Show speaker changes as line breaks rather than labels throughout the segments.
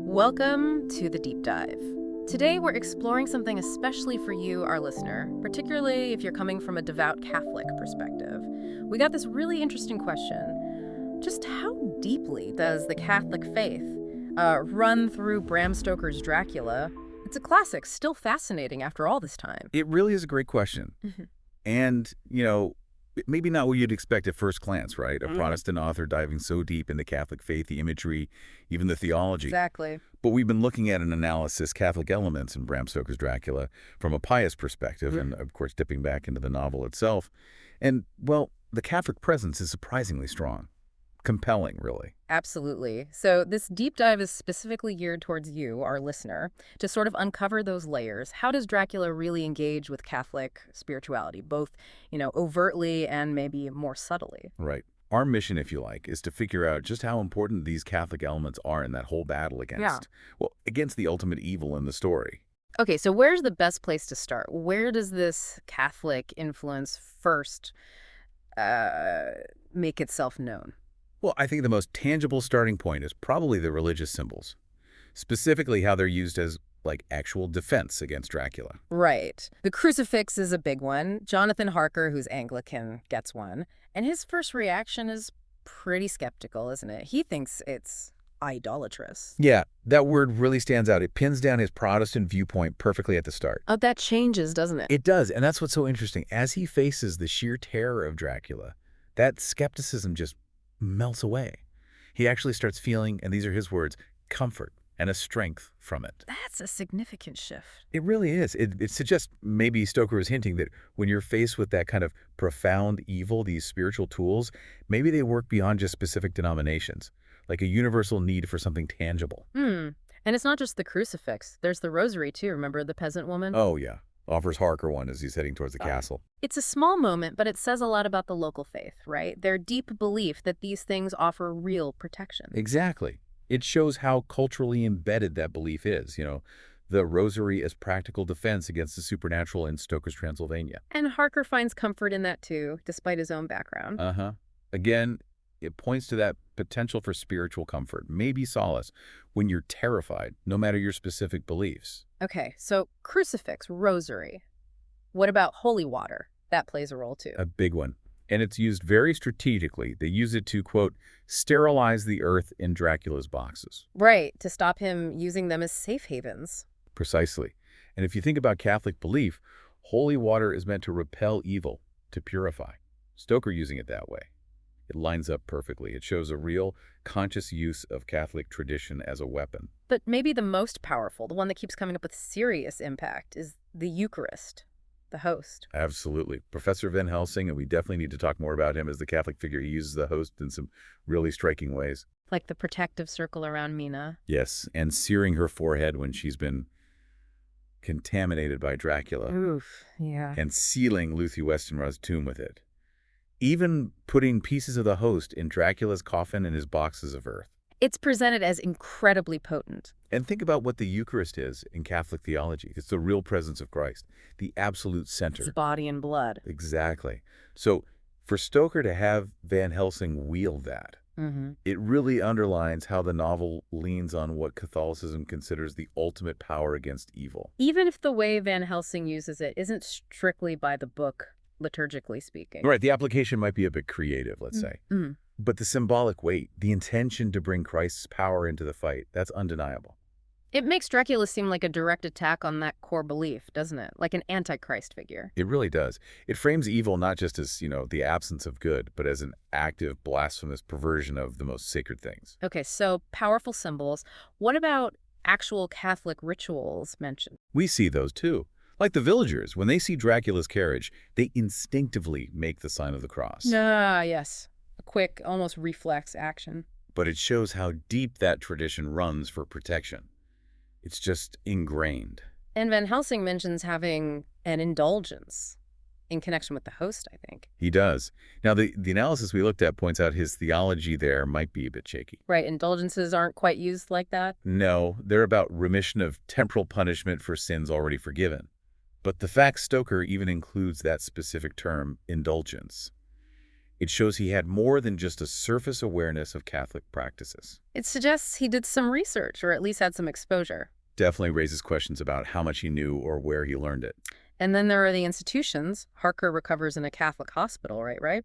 Welcome to the Deep Dive. Today we're exploring something especially for you, our listener, particularly if you're coming from a devout Catholic perspective. We got this really interesting question. Just how deeply does the Catholic faith run through Bram Stoker's Dracula? It's a classic, still fascinating after all this time.
It really is a great question. And, maybe not what you'd expect at first glance, right? A Protestant author diving so deep into Catholic faith, the imagery, even the theology.
Exactly.
But we've been looking at an analysis, Catholic elements in Bram Stoker's Dracula, from a pious perspective, and of course dipping back into the novel itself. And, well, the Catholic presence is surprisingly strong. Compelling, really.
Absolutely. So this deep dive is specifically geared towards you, our listener, to sort of uncover those layers. How does Dracula really engage with Catholic spirituality, both, overtly and maybe more subtly?
Right. Our mission, if you like, is to figure out just how important these Catholic elements are in that whole battle against the ultimate evil in the story.
Okay, so where's the best place to start? Where does this Catholic influence first make itself known?
Well, I think the most tangible starting point is probably the religious symbols, specifically how they're used as, actual defense against Dracula.
Right. The Crucifix is a big one. Jonathan Harker, who's Anglican, gets one. And his first reaction is pretty skeptical, isn't it? He thinks it's idolatrous.
Yeah, that word really stands out. It pins down his Protestant viewpoint perfectly at the start.
Oh, that changes, doesn't it?
It does, and that's what's so interesting. As he faces the sheer terror of Dracula, that skepticism just melts away. He actually starts feeling, and these are his words, comfort and a strength from it.
That's a significant shift.
It really is. It suggests maybe Stoker was hinting that when you're faced with that kind of profound evil, these spiritual tools, maybe they work beyond just specific denominations, like a universal need for something tangible.
And it's not just the Crucifix. There's the Rosary, too. Remember the peasant woman?
Oh, yeah. Offers Harker one as he's heading towards the castle.
It's a small moment, but it says a lot about the local faith, right? Their deep belief that these things offer real protection.
Exactly. It shows how culturally embedded that belief is. The Rosary as practical defense against the supernatural in Stoker's Transylvania.
And Harker finds comfort in that, too, despite his own background.
Again, it points to that potential for spiritual comfort, maybe solace, when you're terrified, no matter your specific beliefs.
Okay, so Crucifix, Rosary. What about holy water? That plays a role, too.
A big one. And it's used very strategically. They use it to, quote, sterilize the earth in Dracula's boxes.
Right, to stop him using them as safe havens.
Precisely. And if you think about Catholic belief, holy water is meant to repel evil, to purify. Stoker using it that way. It lines up perfectly. It shows a real, conscious use of Catholic tradition as a weapon.
But maybe the most powerful, the one that keeps coming up with serious impact, is the Eucharist, the host.
Absolutely. Professor Van Helsing, and we definitely need to talk more about him as the Catholic figure. He uses the host in some really striking ways.
Like the protective circle around Mina.
Yes, and searing her forehead when she's been contaminated by Dracula.
Oof, yeah.
And sealing Lucy Westenra's tomb with it. Even putting pieces of the host in Dracula's coffin and his boxes of earth.
It's presented as incredibly potent.
And think about what the Eucharist is in Catholic theology. It's the real presence of Christ, the absolute center.
It's body and blood.
Exactly. So for Stoker to have Van Helsing wield that, it really underlines how the novel leans on what Catholicism considers the ultimate power against evil.
Even if the way Van Helsing uses it isn't strictly by the book, liturgically speaking.
Right, the application might be a bit creative, let's say. But the symbolic weight, the intention to bring Christ's power into the fight, that's undeniable.
It makes Dracula seem like a direct attack on that core belief, doesn't it? Like an antichrist figure.
It really does. It frames evil not just as, the absence of good, but as an active, blasphemous perversion of the most sacred things.
Okay, so powerful symbols. What about actual Catholic rituals mentioned?
We see those too. Like the villagers, when they see Dracula's carriage, they instinctively make the sign of the cross.
Ah, yes. A quick, almost reflex action.
But it shows how deep that tradition runs for protection. It's just ingrained.
And Van Helsing mentions having an indulgence in connection with the host, I think.
He does. Now, the analysis we looked at points out his theology there might be a bit shaky.
Right, indulgences aren't quite used like that?
No, they're about remission of temporal punishment for sins already forgiven. But the fact Stoker even includes that specific term, indulgence, It shows he had more than just a surface awareness of Catholic practices.
It suggests he did some research, or at least had some exposure.
Definitely raises questions about how much he knew or where he learned it.
And then there are the institutions. Harker recovers in a Catholic hospital, right?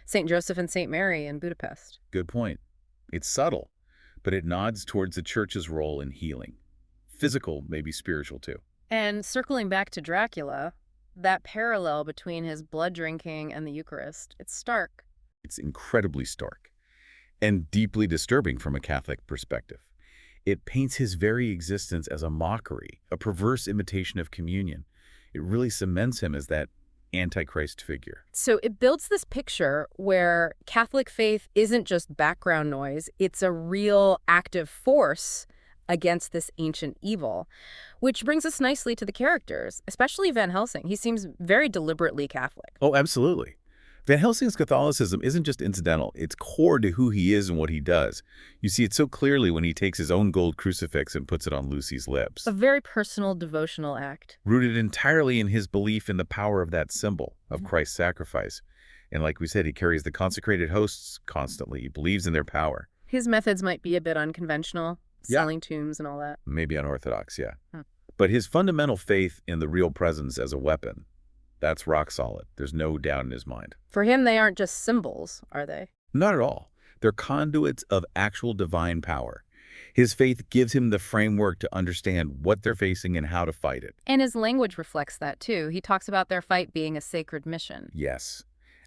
St. Joseph and St. Mary in Budapest.
Good point. It's subtle, but it nods towards the Church's role in healing. Physical, maybe spiritual too.
And circling back to Dracula, that parallel between his blood drinking and the Eucharist, it's stark.
It's incredibly stark and deeply disturbing from a Catholic perspective. It paints his very existence as a mockery, a perverse imitation of communion. It really cements him as that Antichrist figure.
So it builds this picture where Catholic faith isn't just background noise, it's a real active force against this ancient evil. Which brings us nicely to the characters, especially Van Helsing. He seems very deliberately Catholic.
Oh, absolutely. Van Helsing's Catholicism isn't just incidental, it's core to who he is and what he does. You see it so clearly when he takes his own gold crucifix and puts it on Lucy's lips.
A very personal devotional act.
Rooted entirely in his belief in the power of that symbol, of Christ's sacrifice. And like we said, he carries the consecrated hosts constantly. He believes in their power.
His methods might be a bit unconventional, selling tombs and all that.
Maybe unorthodox, yeah. But his fundamental faith in the real presence as a weapon, that's rock solid. There's no doubt in his mind.
For him, they aren't just symbols, are they?
Not at all. They're conduits of actual divine power. His faith gives him the framework to understand what they're facing and how to fight it.
And his language reflects that, too. He talks about their fight being a sacred mission.
Yes,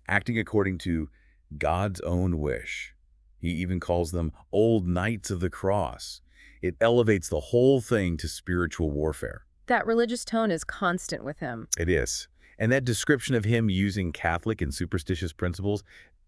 acting according to God's own wish. He even calls them old knights of the cross. It elevates the whole thing to spiritual warfare.
That religious tone is constant with him.
It is. And that description of him using Catholic and superstitious principles,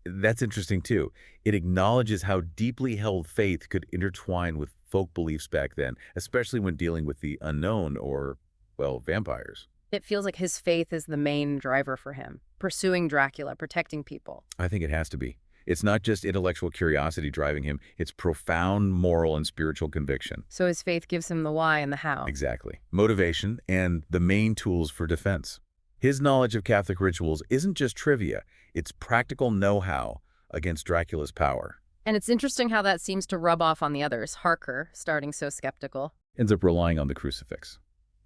that's interesting too. It acknowledges how deeply held faith could intertwine with folk beliefs back then, especially when dealing with the unknown or, well, vampires.
It feels like his faith is the main driver for him, pursuing Dracula, protecting people.
I think it has to be. It's not just intellectual curiosity driving him, it's profound moral and spiritual conviction.
So his faith gives him the why and the how.
Exactly. Motivation and the main tools for defense. His knowledge of Catholic rituals isn't just trivia, it's practical know-how against Dracula's power.
And it's interesting how that seems to rub off on the others. Harker, starting so skeptical,
ends up relying on the crucifix.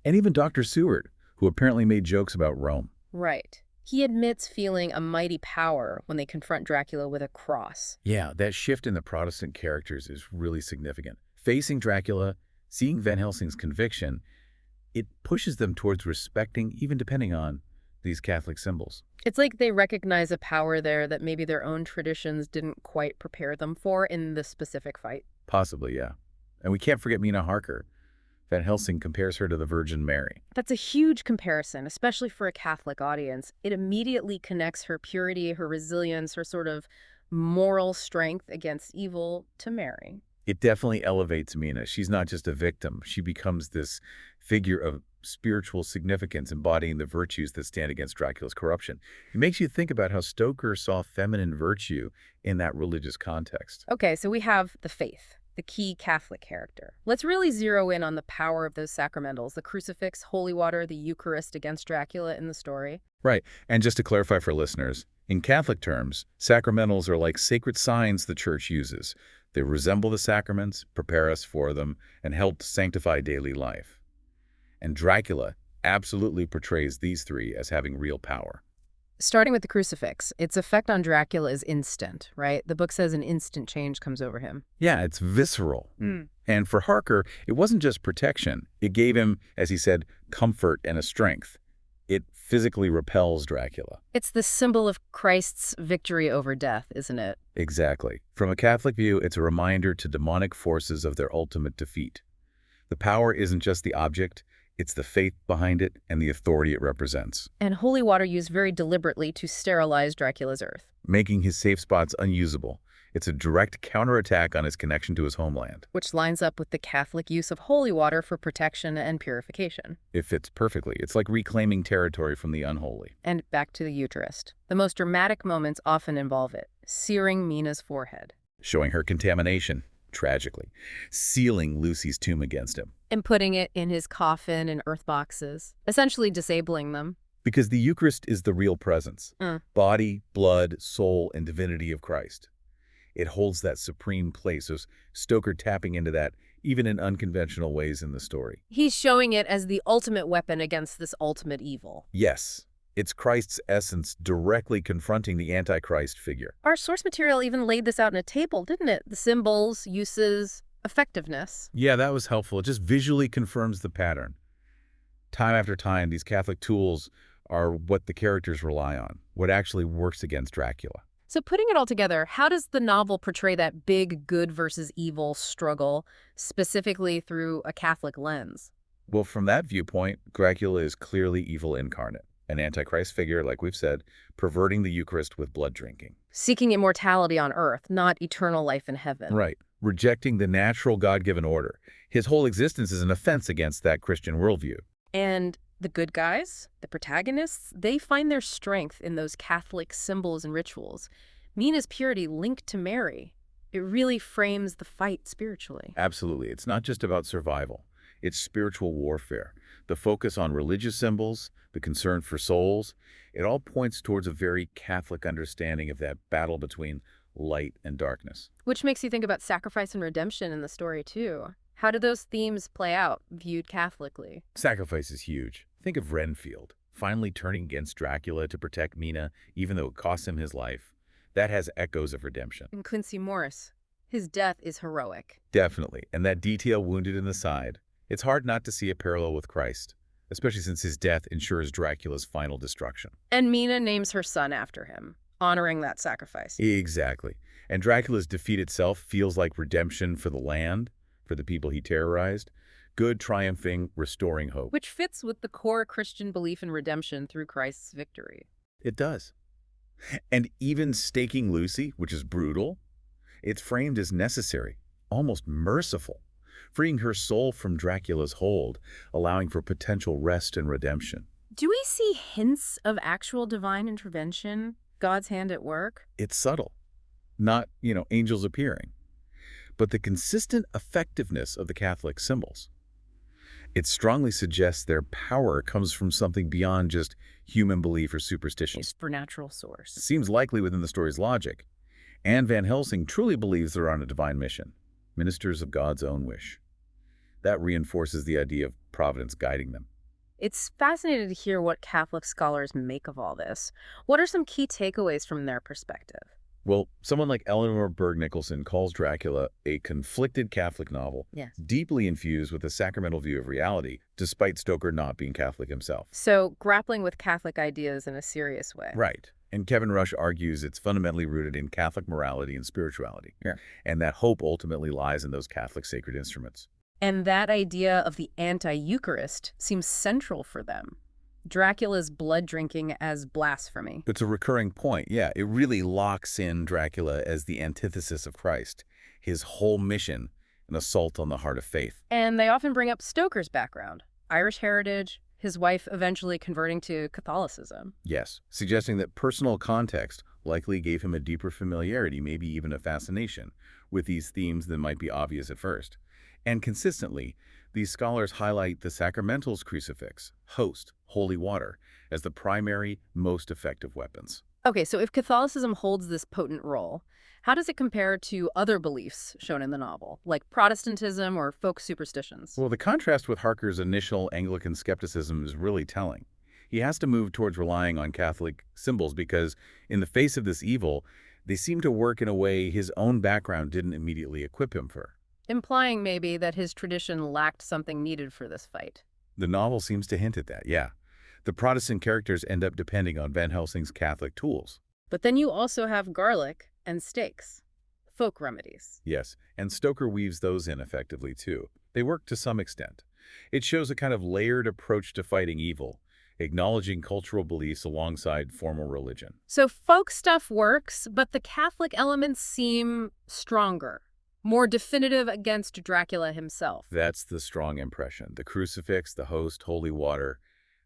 And even Dr. Seward, who apparently made jokes about Rome.
Right. He admits feeling a mighty power when they confront Dracula with a cross.
Yeah, that shift in the Protestant characters is really significant. Facing Dracula, seeing Van Helsing's conviction, it pushes them towards respecting, even depending on, these Catholic symbols.
It's like they recognize a power there that maybe their own traditions didn't quite prepare them for in this specific fight.
Possibly, yeah. And we can't forget Mina Harker. Van Helsing compares her to the Virgin Mary.
That's a huge comparison, especially for a Catholic audience. It immediately connects her purity, her resilience, her sort of moral strength against evil to Mary.
It definitely elevates Mina. She's not just a victim. She becomes this figure of spiritual significance, embodying the virtues that stand against Dracula's corruption. It makes you think about how Stoker saw feminine virtue in that religious context.
Okay, so we have the faith, the key Catholic character. Let's really zero in on the power of those sacramentals, the crucifix, holy water, the Eucharist against Dracula in the story.
Right. And just to clarify for listeners, in Catholic terms, sacramentals are like sacred signs the Church uses. They resemble the sacraments, prepare us for them, and help sanctify daily life. And Dracula absolutely portrays these three as having real power.
Starting with the crucifix, its effect on Dracula is instant, right? The book says an instant change comes over him.
Yeah, it's visceral. And for Harker, it wasn't just protection. It gave him, as he said, comfort and a strength. It physically repels Dracula.
It's the symbol of Christ's victory over death, isn't it?
Exactly. From a Catholic view, it's a reminder to demonic forces of their ultimate defeat. The power isn't just the object, it's the faith behind it and the authority it represents.
And holy water used very deliberately to sterilize Dracula's earth.
Making his safe spots unusable. It's a direct counterattack on his connection to his homeland.
Which lines up with the Catholic use of holy water for protection and purification.
It fits perfectly. It's like reclaiming territory from the unholy.
And back to the Eucharist. The most dramatic moments often involve it, searing Mina's forehead.
Showing her contamination, tragically. Sealing Lucy's tomb against him.
And putting it in his coffin and earth boxes, essentially disabling them.
Because the Eucharist is the real presence.
Mm.
Body, blood, soul, and divinity of Christ. It holds that supreme place, so Stoker tapping into that even in unconventional ways in the story.
He's showing it as the ultimate weapon against this ultimate evil.
Yes, it's Christ's essence directly confronting the Antichrist figure.
Our source material even laid this out in a table, didn't it? The symbols, uses, effectiveness.
Yeah, that was helpful. It just visually confirms the pattern. Time after time, these Catholic tools are what the characters rely on, what actually works against Dracula.
So putting it all together, how does the novel portray that big good versus evil struggle, specifically through a Catholic lens?
Well, from that viewpoint, Dracula is clearly evil incarnate, an Antichrist figure, like we've said, perverting the Eucharist with blood drinking.
Seeking immortality on earth, not eternal life in heaven.
Right. Rejecting the natural God-given order. His whole existence is an offense against that Christian worldview.
And the good guys, the protagonists, they find their strength in those Catholic symbols and rituals. Mina's purity linked to Mary. It really frames the fight spiritually.
Absolutely. It's not just about survival. It's spiritual warfare. The focus on religious symbols, the concern for souls, it all points towards a very Catholic understanding of that battle between light and darkness.
Which makes you think about sacrifice and redemption in the story, too. How do those themes play out, viewed Catholically?
Sacrifice is huge. Think of Renfield, finally turning against Dracula to protect Mina, even though it cost him his life. That has echoes of redemption.
And Quincy Morris, his death is heroic.
Definitely. And that detail wounded in the side. It's hard not to see a parallel with Christ, especially since his death ensures Dracula's final destruction.
And Mina names her son after him, honoring that sacrifice.
Exactly. And Dracula's defeat itself feels like redemption for the land, for the people he terrorized. Good triumphing, restoring hope.
Which fits with the core Christian belief in redemption through Christ's victory.
It does. And even staking Lucy, which is brutal, it's framed as necessary, almost merciful, freeing her soul from Dracula's hold, allowing for potential rest and redemption.
Do we see hints of actual divine intervention, God's hand at work?
It's subtle, not, angels appearing, but the consistent effectiveness of the Catholic symbols. It strongly suggests their power comes from something beyond just human belief or superstition.
A supernatural source.
Seems likely within the story's logic. And Van Helsing truly believes they're on a divine mission, ministers of God's own wish. That reinforces the idea of providence guiding them.
It's fascinating to hear what Catholic scholars make of all this. What are some key takeaways from their perspective?
Well, someone like Eleanor Berg Nicholson calls Dracula a conflicted Catholic novel,
Yes.
deeply infused with a sacramental view of reality, despite Stoker not being Catholic himself.
So, grappling with Catholic ideas in a serious way.
Right. And Kevin Rush argues it's fundamentally rooted in Catholic morality and spirituality.
Yeah.
And that hope ultimately lies in those Catholic sacred instruments.
And that idea of the anti-Eucharist seems central for them. Dracula's blood drinking as blasphemy.
It's a recurring point, yeah. It really locks in Dracula as the antithesis of Christ, his whole mission, an assault on the heart of faith.
And they often bring up Stoker's background, Irish heritage, his wife eventually converting to Catholicism.
Yes, suggesting that personal context likely gave him a deeper familiarity, maybe even a fascination, with these themes than might be obvious at first. And consistently, these scholars highlight the Sacramentals crucifix, host, holy water, as the primary, most effective weapons.
Okay, so if Catholicism holds this potent role, how does it compare to other beliefs shown in the novel, like Protestantism or folk superstitions?
Well, the contrast with Harker's initial Anglican skepticism is really telling. He has to move towards relying on Catholic symbols because, in the face of this evil, they seem to work in a way his own background didn't immediately equip him for.
Implying maybe that his tradition lacked something needed for this fight.
The novel seems to hint at that, yeah. The Protestant characters end up depending on Van Helsing's Catholic tools.
But then you also have garlic and steaks, folk remedies.
Yes, and Stoker weaves those in effectively, too. They work to some extent. It shows a kind of layered approach to fighting evil, acknowledging cultural beliefs alongside formal religion.
So folk stuff works, but the Catholic elements seem stronger, more definitive against Dracula himself.
That's the strong impression. The crucifix, the host, holy water,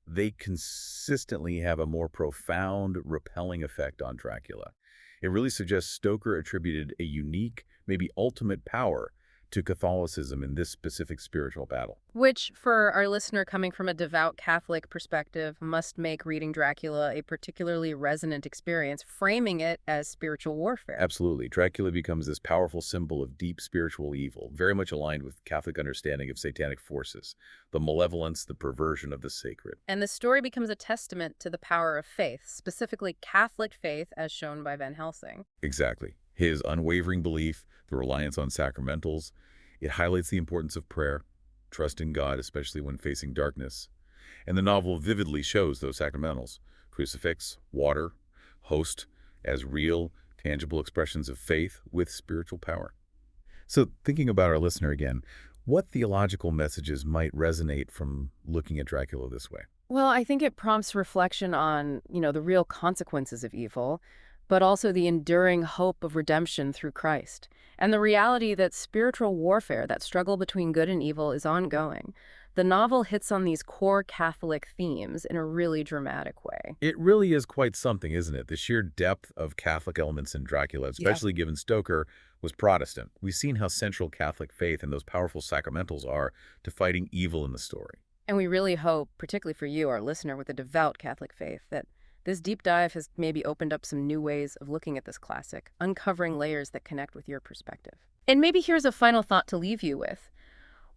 they consistently have a more profound, repelling effect on Dracula. It really suggests Stoker attributed a unique, maybe ultimate power to Catholicism in this specific spiritual battle.
Which, for our listener coming from a devout Catholic perspective, must make reading Dracula a particularly resonant experience, framing it as spiritual warfare.
Absolutely. Dracula becomes this powerful symbol of deep spiritual evil, very much aligned with Catholic understanding of satanic forces, the malevolence, the perversion of the sacred.
And the story becomes a testament to the power of faith, specifically Catholic faith as shown by Van Helsing.
Exactly. His unwavering belief, the reliance on sacramentals, it highlights the importance of prayer, trust in God, especially when facing darkness. And the novel vividly shows those sacramentals, crucifix, water, host, as real, tangible expressions of faith with spiritual power. So thinking about our listener again, what theological messages might resonate from looking at Dracula this way?
Well, I think it prompts reflection on, the real consequences of evil, but also the enduring hope of redemption through Christ, and the reality that spiritual warfare, that struggle between good and evil, is ongoing. The novel hits on these core Catholic themes in a really dramatic way.
It really is quite something, isn't it? The sheer depth of Catholic elements in Dracula, especially given Stoker was Protestant. We've seen how central Catholic faith and those powerful sacramentals are to fighting evil in the story.
And we really hope, particularly for you, our listener with a devout Catholic faith, that this deep dive has maybe opened up some new ways of looking at this classic, uncovering layers that connect with your perspective. And maybe here's a final thought to leave you with.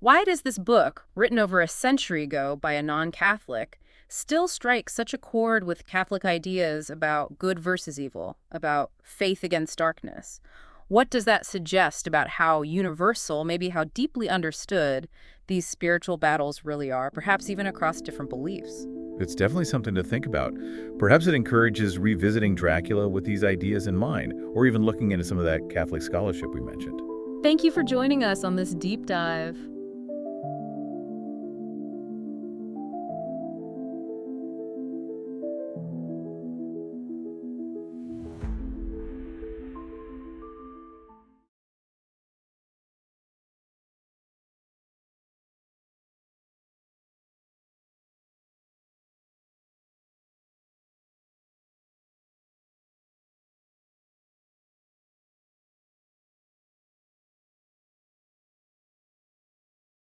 Why does this book, written over a century ago by a non-Catholic, still strike such a chord with Catholic ideas about good versus evil, about faith against darkness? What does that suggest about how universal, maybe how deeply understood, these spiritual battles really are, perhaps even across different beliefs?
It's definitely something to think about. Perhaps it encourages revisiting Dracula with these ideas in mind, or even looking into some of that Catholic scholarship we mentioned.
Thank you for joining us on this deep dive.